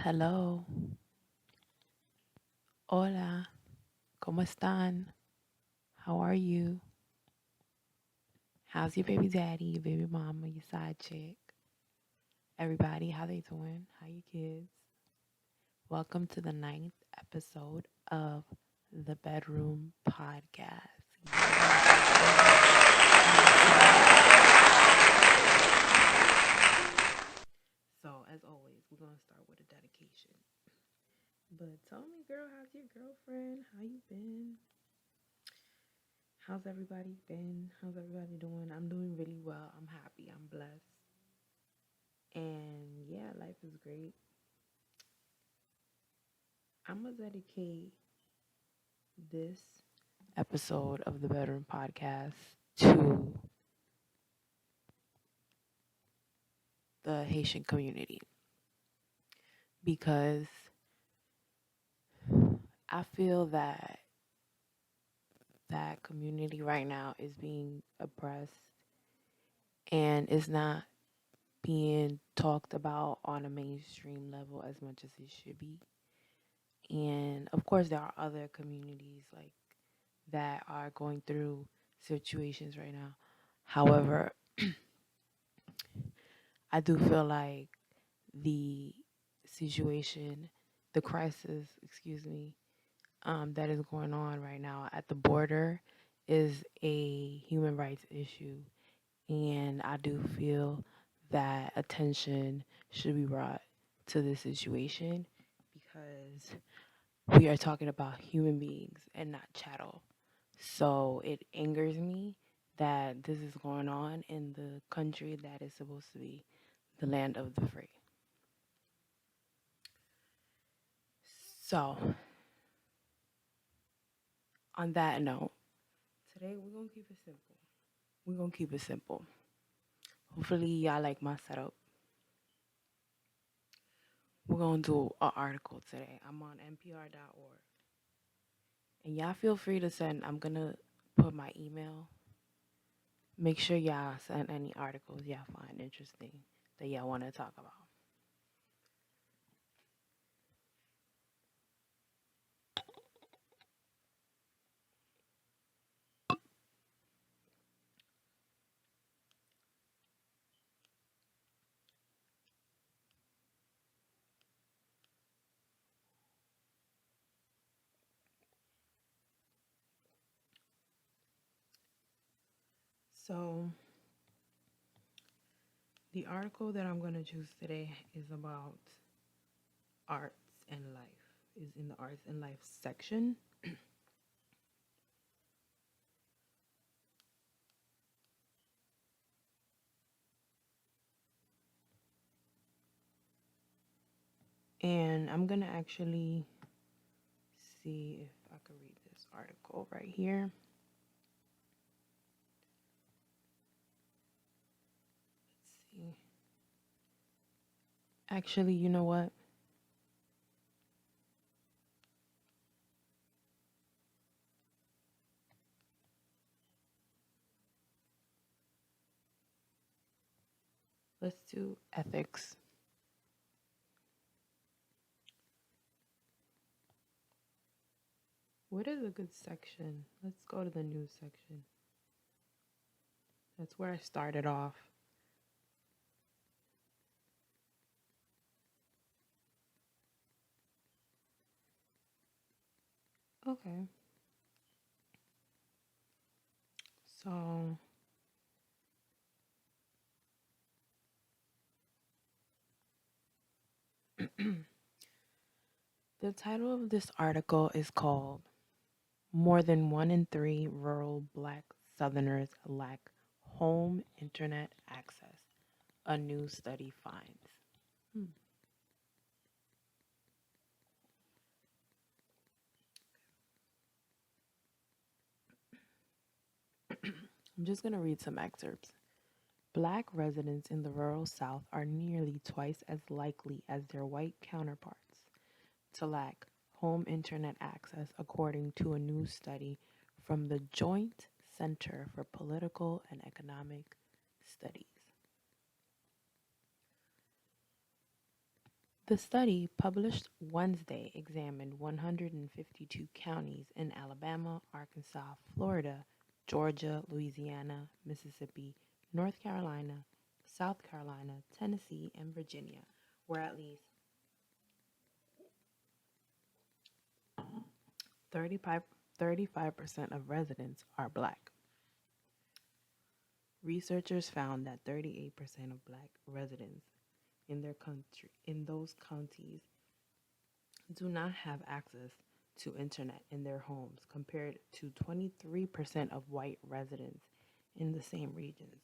Hello, hola, ¿cómo están? How are you? How's your baby daddy, your baby mama, your side chick? Everybody, how they doing? How you kids? Welcome to the ninth episode of the Bedroom Podcast. So, as always, we're gonna start with a dedication. But tell me, girl, how's your girlfriend? How you been? How's everybody been? How's everybody doing? I'm doing really well. I'm happy. I'm blessed. And yeah, life is great. I'm going to dedicate this episode of the Bedroom Podcast to the Haitian community because I feel that that community right now is being oppressed and is not being talked about on a mainstream level as much as it should be. And of course, there are other communities like that are going through situations right now. However, I do feel like the situation, the crisis, excuse me, that is going on right now at the border is a human rights issue. And I do feel that attention should be brought to this situation because we are talking about human beings and not chattel. So it angers me that this is going on in the country that is supposed to be the land of the free. So, on that note, today we're going to keep it simple. We're going to keep it simple. Hopefully, y'all like my setup. We're going to do an article today. I'm on npr.org. And y'all feel free to send, I'm going to put my email. Make sure y'all send any articles y'all find interesting that y'all want to talk about. So, the article that I'm going to choose today is about arts and life, is in the arts and life section. And I'm going to actually see if I can read this article right here. Let's see. Actually, you know what? Let's do ethics. What is a good section? Let's go to the news section. That's where I started off. Okay. So, the title of this article is called More Than 1 in 3 Rural Black Southerners Lack Home Internet Access, a new study finds. Hmm. I'm just going to read some excerpts. Black residents in the rural South are nearly twice as likely as their white counterparts to lack home internet access, according to a new study from the Joint Center for Political and Economic Studies. The study, published Wednesday, examined 152 counties in Alabama, Arkansas, Florida, Georgia, Louisiana, Mississippi, North Carolina, South Carolina, Tennessee, and Virginia, where at least 35, 35% of residents are black. Researchers found that 38% of black residents in those counties do not have access to internet in their homes compared to 23% of white residents in the same regions.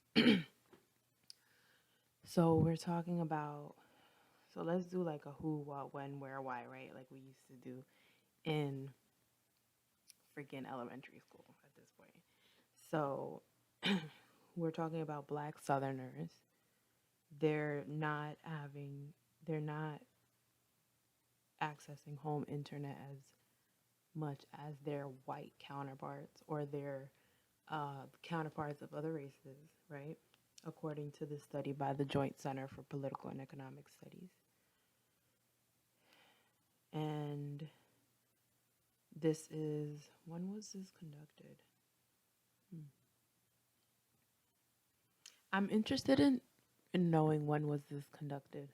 So we're talking about, so let's do like a who, what, when, where, why, right? Like we used to do in freaking elementary school at this point. So we're talking about black southerners. They're not having, they're not accessing home internet as much as their white counterparts or their counterparts of other races, right? According to this study by the Joint Center for Political and Economic Studies. And this is, when was this conducted? I'm interested in knowing when was this conducted.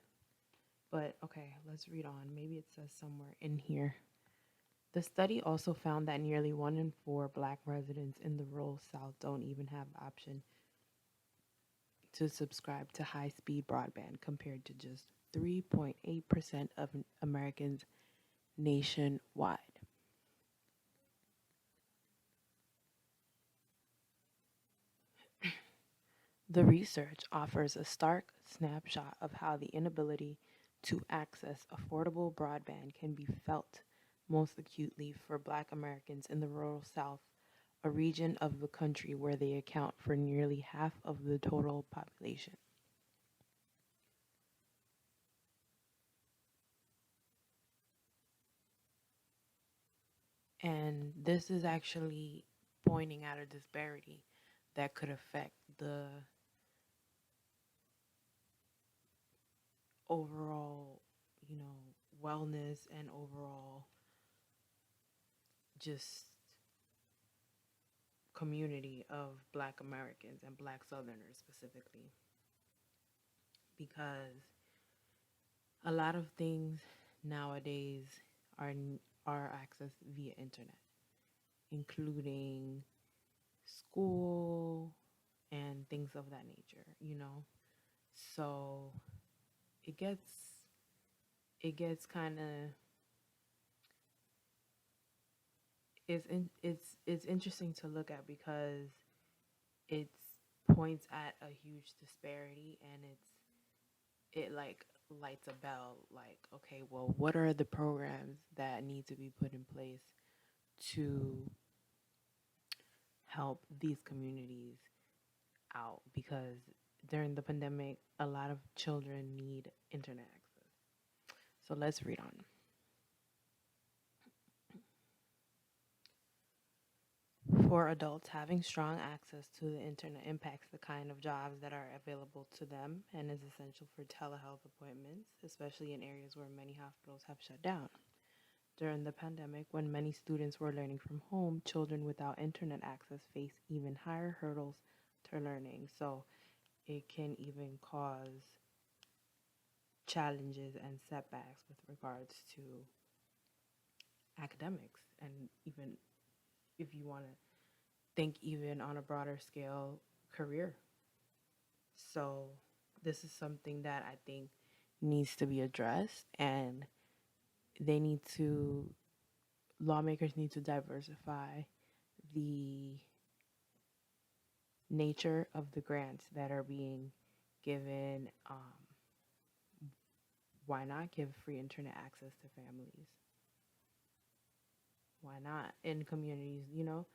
But okay, let's read on. Maybe it says somewhere in here. The study also found that nearly 1 in 4 black residents in the rural South don't even have option to subscribe to high-speed broadband compared to just 3.8% of Americans nationwide. The research offers a stark snapshot of how the inability to access affordable broadband can be felt most acutely for Black Americans in the rural South, a region of the country where they account for nearly half of the total population. And this is actually pointing at a disparity that could affect the overall, you know, wellness and overall just community of Black Americans and Black Southerners specifically, because a lot of things nowadays are are accessed via internet, including school and things of that nature, you know. So it gets kind of it's interesting to look at because it points at a huge disparity, and it like lights a bell like, okay, well, what are the programs that need to be put in place to help these communities out, because during the pandemic a lot of children need internet access. So let's read on. For adults, having strong access to the internet impacts the kind of jobs that are available to them and is essential for telehealth appointments, especially in areas where many hospitals have shut down. During the pandemic, when many students were learning from home, children without internet access face even higher hurdles to learning. So it can even cause challenges and setbacks with regards to academics, and even if you want to think even on a broader scale, career. So this is something that I think needs to be addressed, and they need to lawmakers need to diversify the nature of the grants that are being given. Why not give free internet access to families? Why not in communities? You know,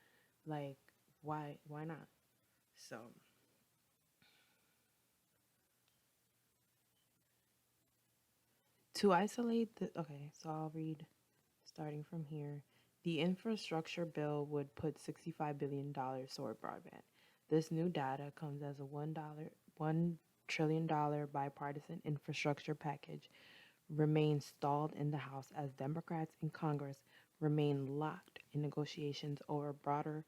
like why not? So to isolate the okay, so I'll read starting from here. The infrastructure bill would put $65 billion toward broadband. This new data comes as a $1 trillion bipartisan infrastructure package remain stalled in the House as Democrats in Congress remain locked in negotiations over broader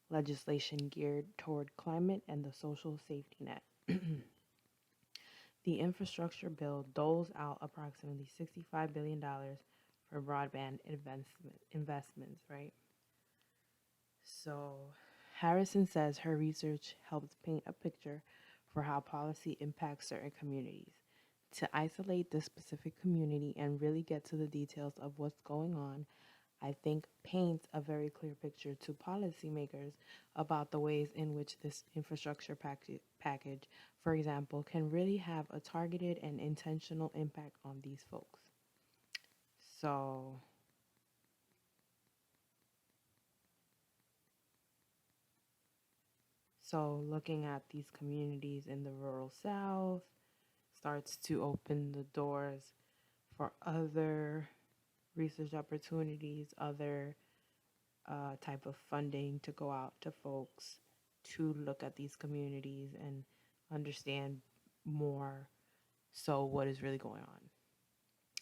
legislation geared toward climate and the social safety net. The infrastructure bill doles out approximately $65 billion for broadband investments, right? So, Harrison says her research helps paint a picture for how policy impacts certain communities. To isolate this specific community and really get to the details of what's going on, I think paints a very clear picture to policymakers about the ways in which this infrastructure package, for example, can really have a targeted and intentional impact on these folks. So, looking at these communities in the rural South starts to open the doors for other research opportunities, other type of funding to go out to folks to look at these communities and understand more so what is really going on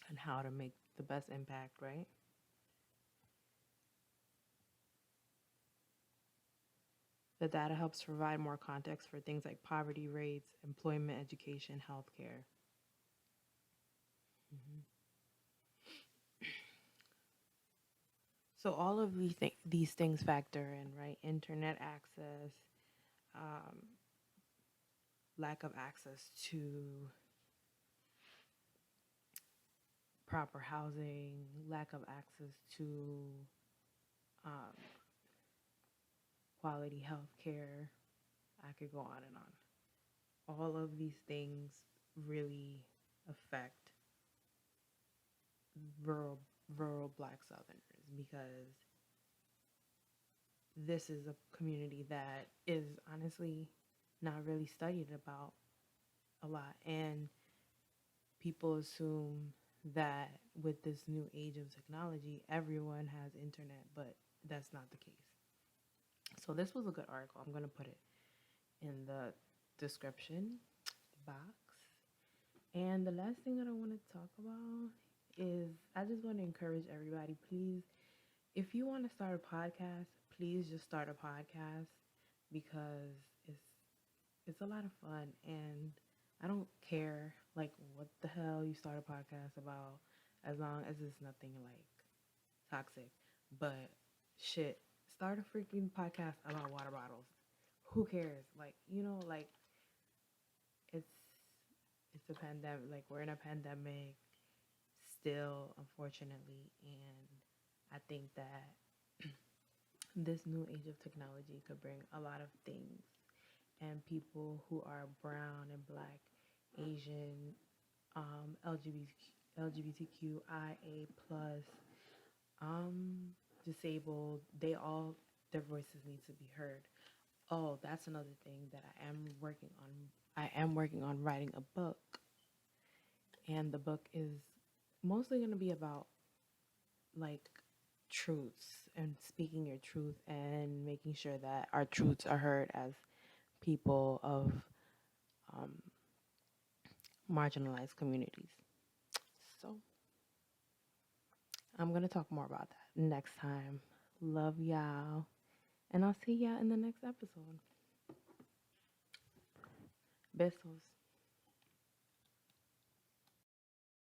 and how to make the best impact, right? The data helps provide more context for things like poverty rates, employment, education, healthcare. Mhm. So all of these things factor in, right? Internet access, um, lack of access to proper housing, lack of access to um, quality health care. I could go on and on. All of these things really affect rural rural Black Southerners because this is a community that is honestly not really studied about a lot, and people assume that with this new age of technology, everyone has internet, but that's not the case. So this was a good article. I'm gonna put it in the description box. And the last thing that I want to talk about is I just want to encourage everybody, please, if you want to start a podcast, please just start a podcast because it's it's a lot of fun and I don't care like what the hell you start a podcast about as long as it's nothing like toxic. But shit, start a freaking podcast about water bottles. Who cares? Like, like it's it's a pandemic. Like we're in a pandemic still, unfortunately, and I think that this new age of technology could bring a lot of things, and people who are brown and black, Asian, LGBTQIA plus, disabled, their voices need to be heard. Oh, that's another thing that I am working on. I am working on writing a book, and the book is mostly going to be about like truths and speaking your truth and making sure that our truths are heard as people of um, marginalized communities. So I'm going to talk more about that next time. Love y'all. And I'll see y'all in the next episode. Besos.